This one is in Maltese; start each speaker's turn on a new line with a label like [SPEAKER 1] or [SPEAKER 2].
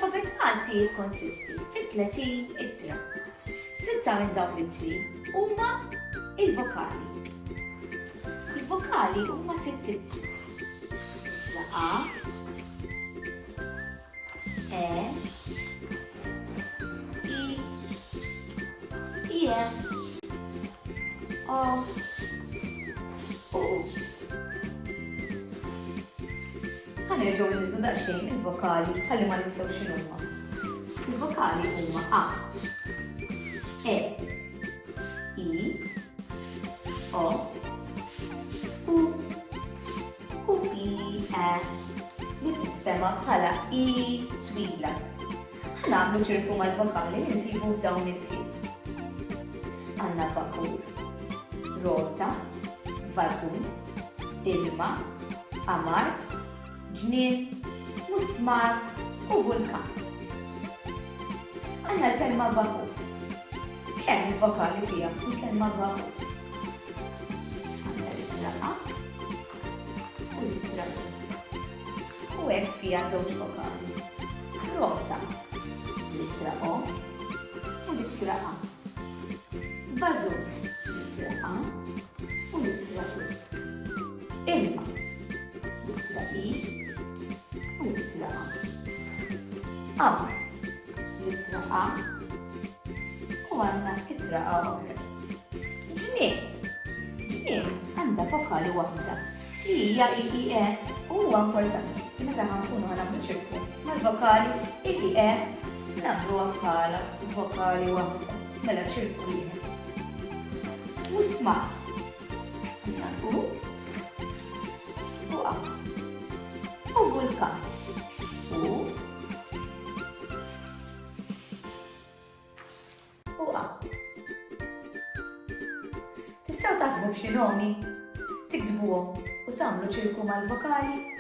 [SPEAKER 1] L-alfabet Malti jikkonsisti fi 30 ittra. 6 minn dawn l-ittri huma il-vokali. Il-vokali huma 6 ittri. Ittra A, E, I, IE, O, U. Ħanerġgħu niżlu daqsxejn il-vokali ħalli ma ninsew x'inhuma. Il-vokali huma A, E, I, O, U, P, E, li tistema bħala I twila. Ħanagħmlu ċirku mal-vokali li nsibu f'dawn it-tliet. Għandna vakur, rota, vażun, ilma, amar, ġnien, musmar u vulkan. Għandna l-kelma vakur. Kemm il-vokali fiha il-kelma vakur? Għandna l-ittra A u l-ittra I. U hekk fiha żewġ vokali. Rota, l-ittra O u l-ittra A. Vażun, l-ittra A u l-ittra U. Ilma, l-ittra I u l-ittra A. Amar, l-ittra A u għandna ittra A oħra. Ġnien għandha vokali waħda li hija I-E u huwa importanti. Meta ħankunu ħanagħmlu ċirku mal-vokali I-E nagħmluha bħala vokali waħda mela ċirku wieħed. Musmar. U A. U vulkan. U A. Tistgħu taħsbu f'xi nomi, tiktbuhom u tagħmlu ċirku mal-vokali